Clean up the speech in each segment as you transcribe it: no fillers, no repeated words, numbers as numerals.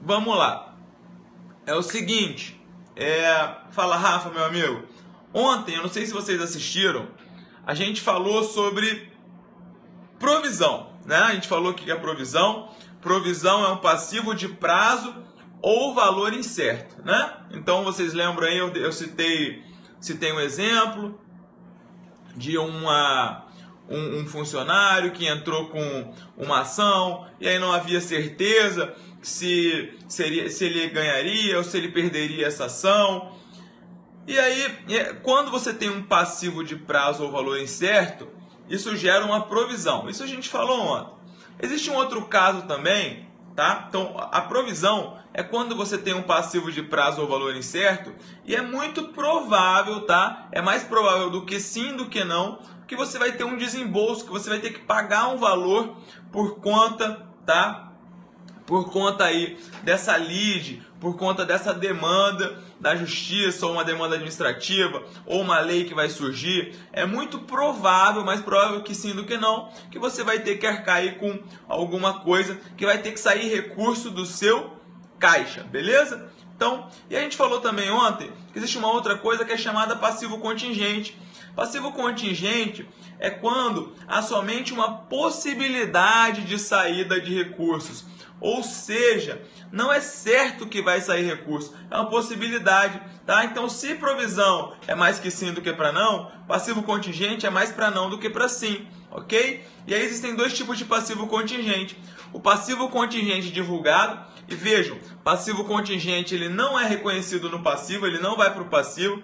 vamos lá. É o seguinte, fala Rafa, meu amigo. Ontem, eu não sei se vocês assistiram, a gente falou sobre provisão, né? A gente falou que a provisão é um passivo de prazo ou valor incerto, né? Então vocês lembram aí, eu citei um exemplo de um funcionário que entrou com uma ação e aí não havia certeza se ele ganharia ou se ele perderia essa ação. E aí, quando você tem um passivo de prazo ou valor incerto, isso gera uma provisão. Isso a gente falou ontem. Existe um outro caso também, tá? Então, a provisão é quando você tem um passivo de prazo ou valor incerto e é muito provável, tá? É mais provável do que sim do que não, que você vai ter um desembolso, que você vai ter que pagar um valor por conta, tá? Por conta aí dessa lide, por conta dessa demanda da justiça, ou uma demanda administrativa, ou uma lei que vai surgir. É muito provável, mais provável que sim do que não, que você vai ter que arcar aí com alguma coisa, que vai ter que sair recurso do seu caixa, beleza? Então, e a gente falou também ontem que existe uma outra coisa que é chamada passivo contingente. Passivo contingente é quando há somente uma possibilidade de saída de recursos. Ou seja, não é certo que vai sair recurso, é uma possibilidade, tá? Então, se provisão é mais que sim do que para não, passivo contingente é mais para não do que para sim, ok? E aí existem dois tipos de passivo contingente. O passivo contingente divulgado, e vejam, passivo contingente ele não é reconhecido no passivo, ele não vai para o passivo,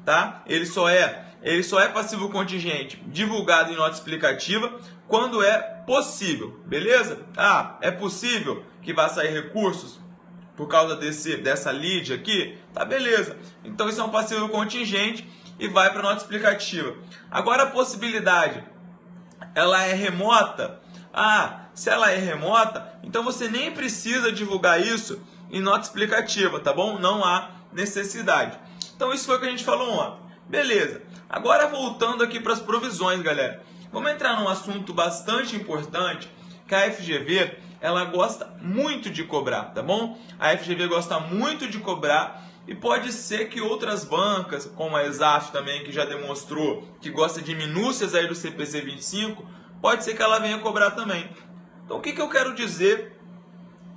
tá? Ele só é passivo contingente divulgado em nota explicativa quando é possível, beleza? Ah, é possível que vá sair recursos por causa dessa lide aqui? Tá, beleza. Então isso é um passivo contingente e vai para a nota explicativa. Agora a possibilidade, ela é remota? Ah, se ela é remota, então você nem precisa divulgar isso em nota explicativa, tá bom? Não há necessidade. Então isso foi o que a gente falou ontem. Beleza. Agora voltando aqui para as provisões, galera. Vamos entrar num assunto bastante importante que a FGV ela gosta muito de cobrar, tá bom? A FGV gosta muito de cobrar e pode ser que outras bancas, como a Exaf também, que já demonstrou que gosta de minúcias aí do CPC 25, pode ser que ela venha cobrar também. Então o que eu quero dizer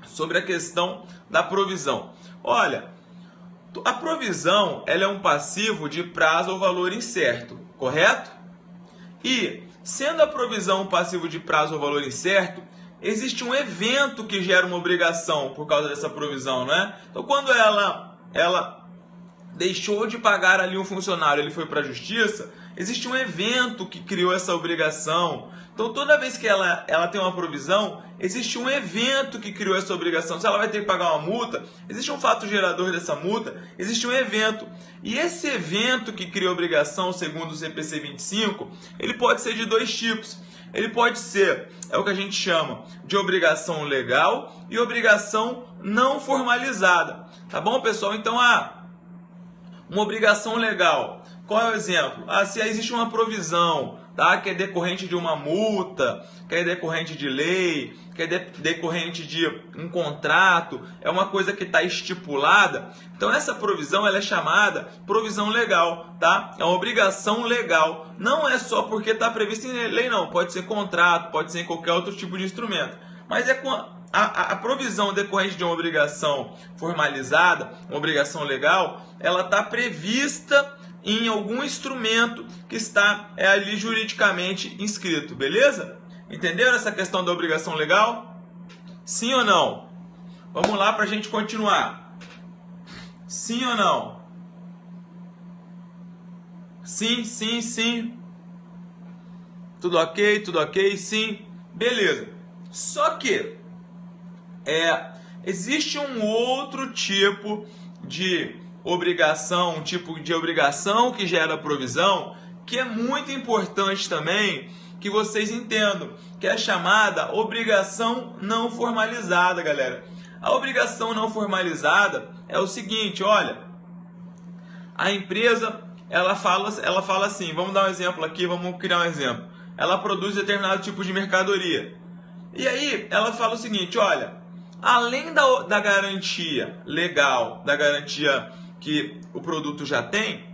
sobre a questão da provisão? Olha, a provisão ela é um passivo de prazo ou valor incerto, correto? E, sendo a provisão um passivo de prazo ou valor incerto, existe um evento que gera uma obrigação por causa dessa provisão, né? Então, quando ela deixou de pagar ali um funcionário, ele foi para a justiça, existe um evento que criou essa obrigação. Então, toda vez que ela tem uma provisão, existe um evento que criou essa obrigação. Se ela vai ter que pagar uma multa, existe um fato gerador dessa multa, existe um evento. E esse evento que cria a obrigação, segundo o CPC 25, ele pode ser de dois tipos. Ele pode ser, é o que a gente chama de obrigação legal e obrigação não formalizada. Tá bom, pessoal? Então, uma obrigação legal. Qual é o exemplo? Se existe uma provisão, tá? Que é decorrente de uma multa, que é decorrente de lei, que é decorrente de um contrato, é uma coisa que está estipulada. Então essa provisão ela é chamada provisão legal, tá? É uma obrigação legal. Não é só porque está previsto em lei, não. Pode ser contrato, pode ser em qualquer outro tipo de instrumento. Mas a provisão decorrente de uma obrigação formalizada, uma obrigação legal, ela está prevista em algum instrumento que está ali juridicamente inscrito, beleza? Entenderam essa questão da obrigação legal? Sim ou não? Vamos lá para a gente continuar. Sim ou não? Sim, sim, sim. Tudo ok, sim. Beleza. Só que existe um outro tipo de obrigação, um tipo de obrigação que gera provisão, que é muito importante também que vocês entendam, que é a chamada obrigação não formalizada, galera. A obrigação não formalizada é o seguinte, olha, a empresa ela fala assim, vamos dar um exemplo aqui, vamos criar um exemplo. Ela produz determinado tipo de mercadoria. E aí ela fala o seguinte, olha, além da garantia legal, da garantia que o produto já tem,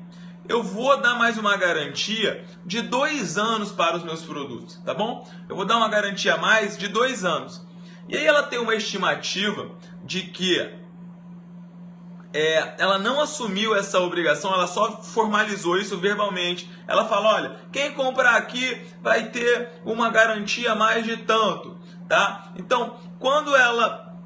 eu vou dar mais uma garantia de 2 anos para os meus produtos, tá bom? Eu vou dar uma garantia a mais de 2 anos. E aí ela tem uma estimativa de que ela não assumiu essa obrigação, ela só formalizou isso verbalmente. Ela fala, olha, quem comprar aqui vai ter uma garantia a mais de tanto, tá? Então, quando ela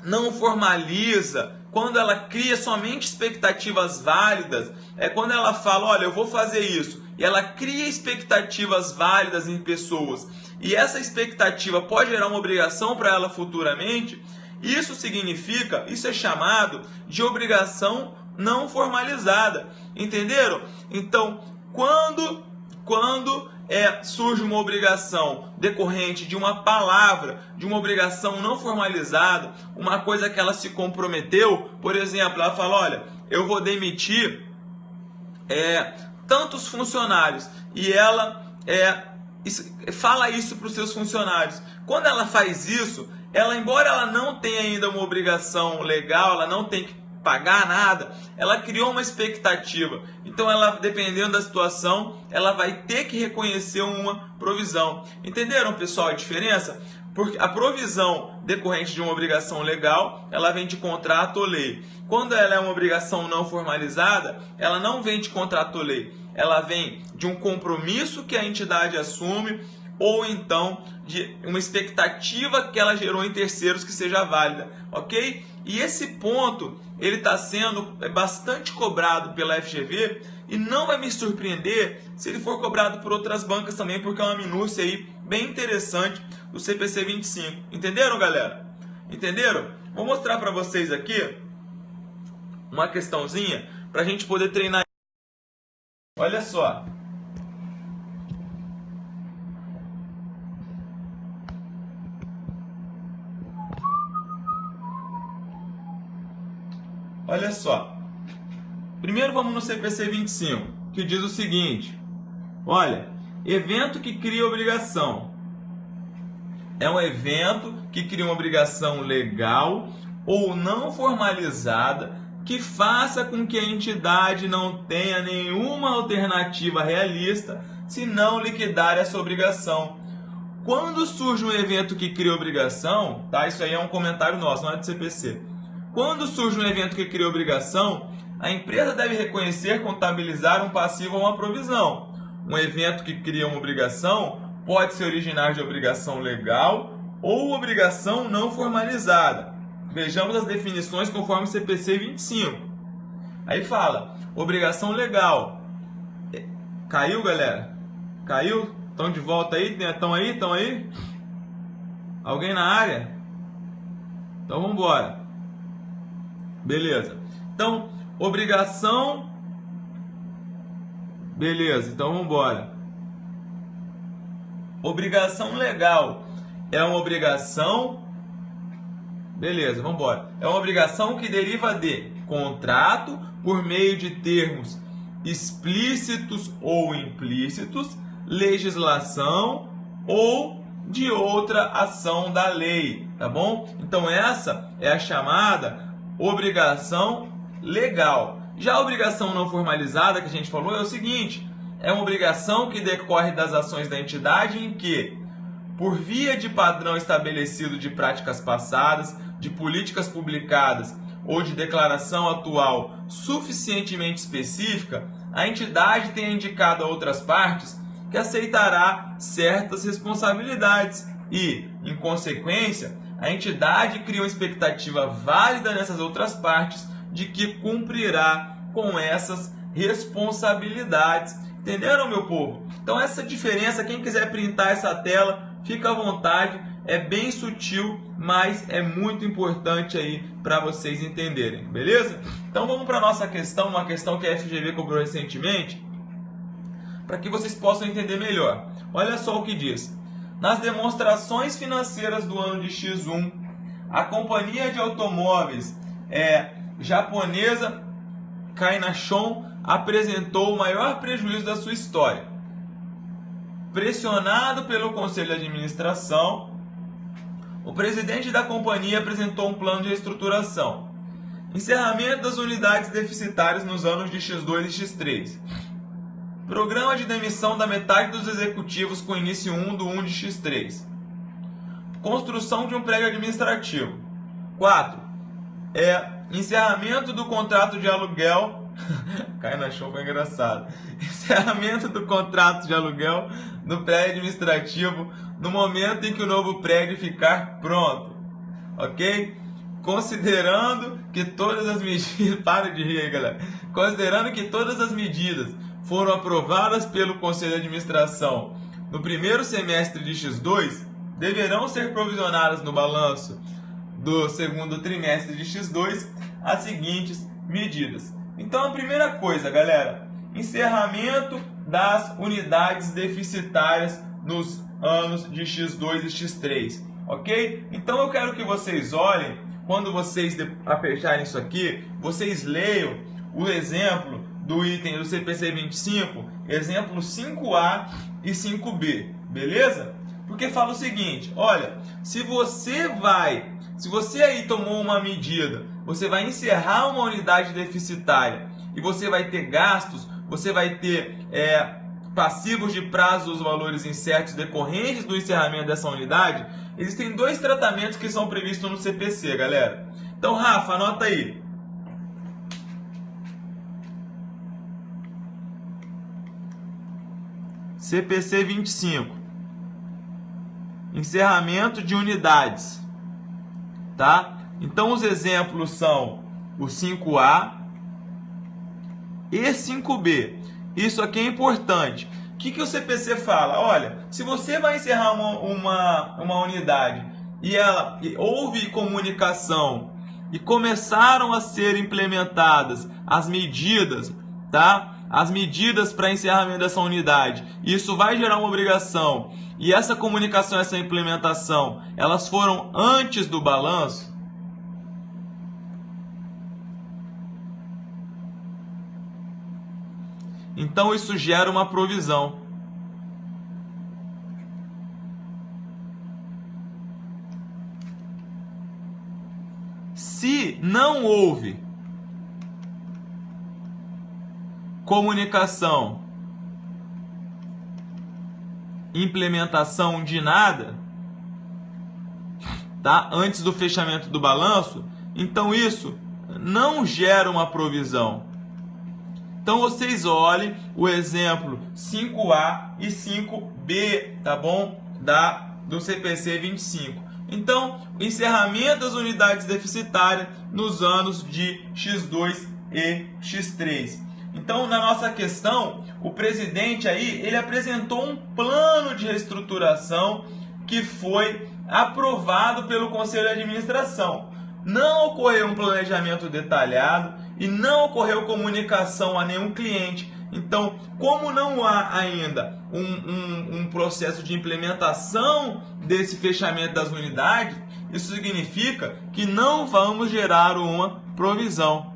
não formaliza, quando ela cria somente expectativas válidas, é quando ela fala, olha, eu vou fazer isso, e ela cria expectativas válidas em pessoas, e essa expectativa pode gerar uma obrigação para ela futuramente, isso significa, isso é chamado de obrigação não formalizada, entenderam? Então, quando surge uma obrigação decorrente de uma palavra, de uma obrigação não formalizada, uma coisa que ela se comprometeu, por exemplo, ela fala, olha, eu vou demitir tantos funcionários, e ela fala isso para os seus funcionários. Quando ela faz isso, embora ela não tenha ainda uma obrigação legal, ela não tem que pagar nada, ela criou uma expectativa. Então, ela, dependendo da situação, ela vai ter que reconhecer uma provisão. Entenderam, pessoal, a diferença? Porque a provisão decorrente de uma obrigação legal, ela vem de contrato ou lei. Quando ela é uma obrigação não formalizada, ela não vem de contrato ou lei. Ela vem de um compromisso que a entidade assume, ou então de uma expectativa que ela gerou em terceiros que seja válida, ok? E esse ponto, ele está sendo bastante cobrado pela FGV, e não vai me surpreender se ele for cobrado por outras bancas também, porque é uma minúcia aí bem interessante do CPC 25. Entenderam, galera? Entenderam? Vou mostrar para vocês aqui uma questãozinha para a gente poder treinar. Olha só. Olha só. Primeiro vamos no CPC 25, que diz o seguinte. Olha, evento que cria obrigação. É um evento que cria uma obrigação legal ou não formalizada que faça com que a entidade não tenha nenhuma alternativa realista se não liquidar essa obrigação. Quando surge um evento que cria obrigação, tá? Isso aí é um comentário nosso, não é do CPC. Quando surge um evento que cria obrigação, a empresa deve reconhecer, contabilizar um passivo ou uma provisão. Um evento que cria uma obrigação pode se originar de obrigação legal ou obrigação não formalizada. Vejamos as definições conforme o CPC 25. Aí fala, obrigação legal. Caiu, galera? Caiu? Estão de volta aí? Estão aí? Estão aí? Alguém na área? Então vamos embora. Beleza. Então, obrigação. Beleza, então vamos embora. Obrigação legal é uma obrigação. Beleza, vamos embora. É uma obrigação que deriva de contrato por meio de termos explícitos ou implícitos, legislação ou de outra ação da lei, tá bom? Então essa é a chamada obrigação legal. Já a obrigação não formalizada que a gente falou é o seguinte, é uma obrigação que decorre das ações da entidade em que, por via de padrão estabelecido de práticas passadas, de políticas publicadas ou de declaração atual suficientemente específica, a entidade tenha indicado a outras partes que aceitará certas responsabilidades e, em consequência, a entidade cria uma expectativa válida nessas outras partes de que cumprirá com essas responsabilidades. Entenderam, meu povo? Então essa diferença, quem quiser printar essa tela, fica à vontade. É bem sutil, mas é muito importante aí para vocês entenderem, beleza? Então vamos para a nossa questão, uma questão que a FGV cobrou recentemente, para que vocês possam entender melhor. Olha só o que diz. Nas demonstrações financeiras do ano de X1, a companhia de automóveis japonesa Kainashon apresentou o maior prejuízo da sua história. Pressionado pelo Conselho de Administração, o presidente da companhia apresentou um plano de reestruturação. Encerramento das unidades deficitárias nos anos de X2 e X3. Programa de demissão da metade dos executivos com início 1/1 de X3. Construção de um prédio administrativo. 4. Encerramento do contrato de aluguel. Cai na show, foi engraçado. Encerramento do contrato de aluguel do prédio administrativo no momento em que o novo prédio ficar pronto. Ok? Considerando que todas as medidas. Para de rir aí, galera. Considerando que todas as medidas foram aprovadas pelo Conselho de Administração no primeiro semestre de X2, deverão ser provisionadas no balanço do segundo trimestre de X2 as seguintes medidas. Então, a primeira coisa, galera, encerramento das unidades deficitárias nos anos de X2 e X3, ok? Então, eu quero que vocês olhem, quando vocês fecharem isso aqui, vocês leiam o exemplo do item do CPC 25, exemplo 5A e 5B, beleza? Porque fala o seguinte, olha, se você aí tomou uma medida, você vai encerrar uma unidade deficitária e você vai ter gastos, você vai ter passivos de prazo dos valores incertos decorrentes do encerramento dessa unidade, existem dois tratamentos que são previstos no CPC, galera. Então, Rafa, anota aí. CPC 25. Encerramento de unidades. Tá? Então, os exemplos são o 5A e 5B. Isso aqui é importante. O que o CPC fala? Olha, se você vai encerrar uma unidade e houve comunicação e começaram a ser implementadas as medidas, tá? As medidas para encerramento dessa unidade, isso vai gerar uma obrigação, e essa comunicação, essa implementação, elas foram antes do balanço, então isso gera uma provisão. Se não houve comunicação, implementação de nada, tá? Antes do fechamento do balanço, então isso não gera uma provisão. Então vocês olhem o exemplo 5A e 5B, tá bom? Do CPC 25. Então, encerramento das unidades deficitárias nos anos de X2 e X3. Então, na nossa questão, o presidente aí, ele apresentou um plano de reestruturação que foi aprovado pelo Conselho de Administração. Não ocorreu um planejamento detalhado e não ocorreu comunicação a nenhum cliente. Então, como não há ainda um processo de implementação desse fechamento das unidades, isso significa que não vamos gerar uma provisão.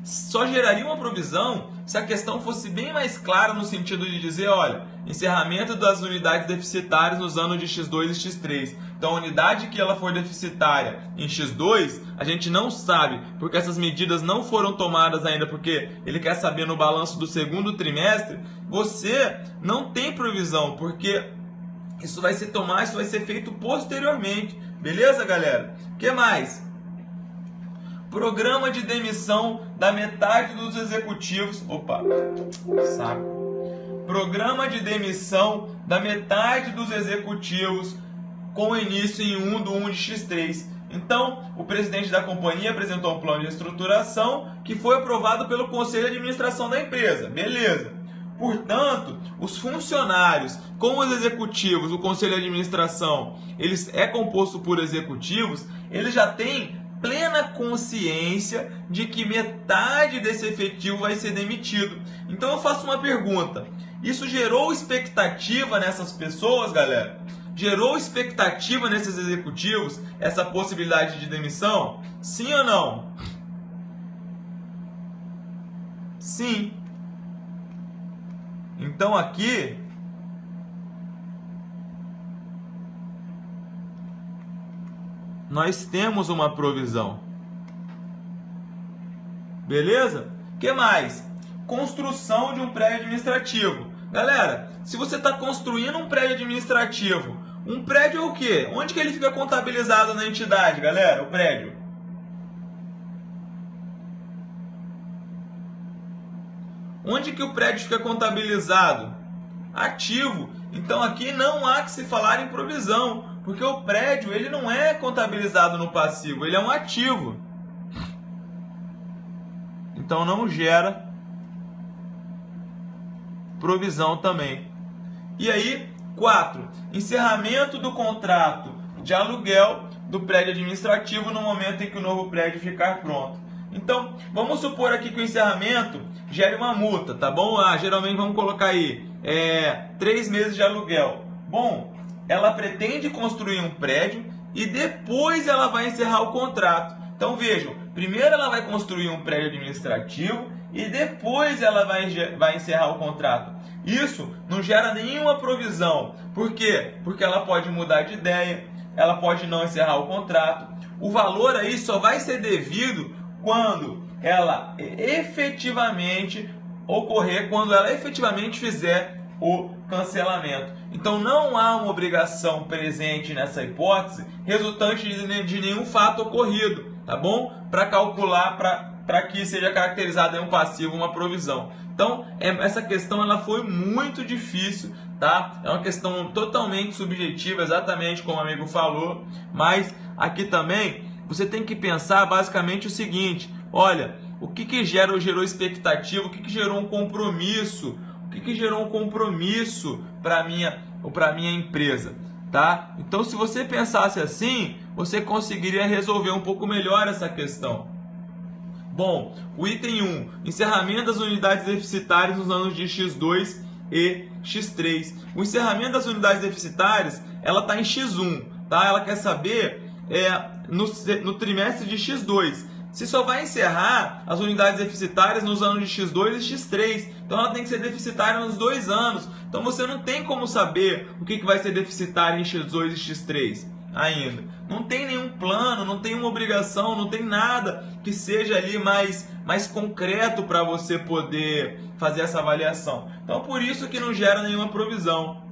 Só geraria uma provisão se a questão fosse bem mais clara no sentido de dizer, olha, encerramento das unidades deficitárias nos anos de X2 e X3. Então, a unidade que ela for deficitária em X2, a gente não sabe, porque essas medidas não foram tomadas ainda, porque ele quer saber no balanço do segundo trimestre, você não tem provisão, porque isso vai ser feito posteriormente. Beleza, galera? O que mais? Programa de demissão da metade dos executivos. Opa, saco. Programa de demissão da metade dos executivos com início em 1/1 de X3. Então, o presidente da companhia apresentou um plano de reestruturação que foi aprovado pelo Conselho de Administração da empresa. Beleza. Portanto, os funcionários com os executivos, o Conselho de Administração, eles é composto por executivos, eles já têm plena consciência de que metade desse efetivo vai ser demitido. Então eu faço uma pergunta. Isso gerou expectativa nessas pessoas, galera? Gerou expectativa nesses executivos essa possibilidade de demissão? Sim ou não? Sim. Então aqui nós temos uma provisão. Beleza? O que mais? Construção de um prédio administrativo. Galera, se você está construindo um prédio administrativo, um prédio é o quê? Onde que ele fica contabilizado na entidade, galera? O prédio. Onde que o prédio fica contabilizado? Ativo. Então aqui não há que se falar em provisão, porque o prédio ele não é contabilizado no passivo, ele é um ativo. Então não gera provisão também. E aí, 4. Encerramento do contrato de aluguel do prédio administrativo no momento em que o novo prédio ficar pronto. Então, vamos supor aqui que o encerramento gere uma multa, tá bom? Geralmente vamos colocar aí 3 meses de aluguel. Bom, ela pretende construir um prédio e depois ela vai encerrar o contrato. Então vejam, primeiro ela vai construir um prédio administrativo e depois ela vai encerrar o contrato. Isso não gera nenhuma provisão. Por quê? Porque ela pode mudar de ideia, ela pode não encerrar o contrato. O valor aí só vai ser devido quando ela efetivamente ocorrer, quando ela efetivamente fizer o cancelamento. Então não há uma obrigação presente nessa hipótese resultante de nenhum fato ocorrido, tá bom? Para calcular, para que seja caracterizado em um passivo uma provisão. Então essa questão ela foi muito difícil, tá? É uma questão totalmente subjetiva, exatamente como o amigo falou, mas aqui também você tem que pensar basicamente o seguinte: olha, o que gerou expectativa, o que gerou um compromisso, o que gerou um compromisso para minha empresa, tá? Então, se você pensasse assim, você conseguiria resolver um pouco melhor essa questão. Bom, o item 1, encerramento das unidades deficitárias nos anos de X2 e X3. O encerramento das unidades deficitárias, ela está em X1, tá? Ela quer saber no trimestre de X2. Se só vai encerrar as unidades deficitárias nos anos de X2 e X3. Então ela tem que ser deficitária nos 2 anos. Então você não tem como saber o que vai ser deficitário em X2 e X3 ainda. Não tem nenhum plano, não tem uma obrigação, não tem nada que seja ali mais concreto para você poder fazer essa avaliação. Então por isso que não gera nenhuma provisão.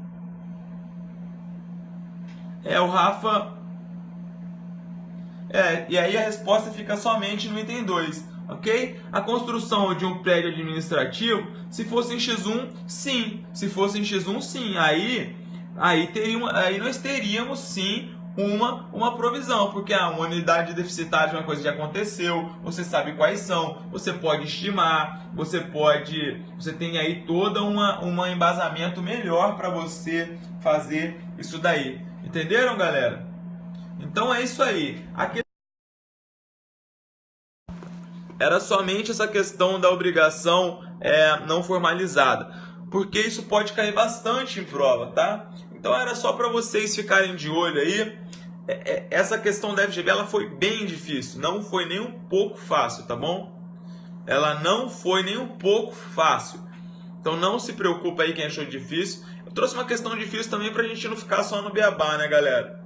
O Rafa... e aí a resposta fica somente no item 2, ok? A construção de um prédio administrativo, se fosse em X1, sim. Se fosse em X1, sim. Aí nós teríamos, sim, uma provisão, porque uma unidade deficitária é uma coisa que aconteceu, você sabe quais são, você pode estimar, você tem aí todo um embasamento melhor para você fazer isso daí. Entenderam, galera? Então é isso aí. Aqui era somente essa questão da obrigação não formalizada, porque isso pode cair bastante em prova, tá? Então era só para vocês ficarem de olho aí. Essa questão da FGV ela foi bem difícil, não foi nem um pouco fácil, tá bom? Ela não foi nem um pouco fácil. Então não se preocupa aí quem achou difícil. Eu trouxe uma questão difícil também para a gente não ficar só no beabá, né, galera?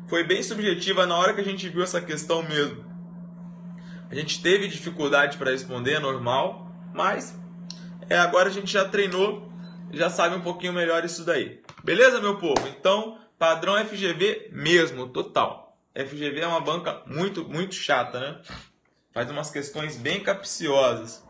Foi bem subjetiva na hora que a gente viu essa questão mesmo. A gente teve dificuldade para responder, normal, mas agora a gente já treinou, já sabe um pouquinho melhor isso daí. Beleza, meu povo? Então, padrão FGV mesmo, total. FGV é uma banca muito, muito chata, né? Faz umas questões bem capciosas.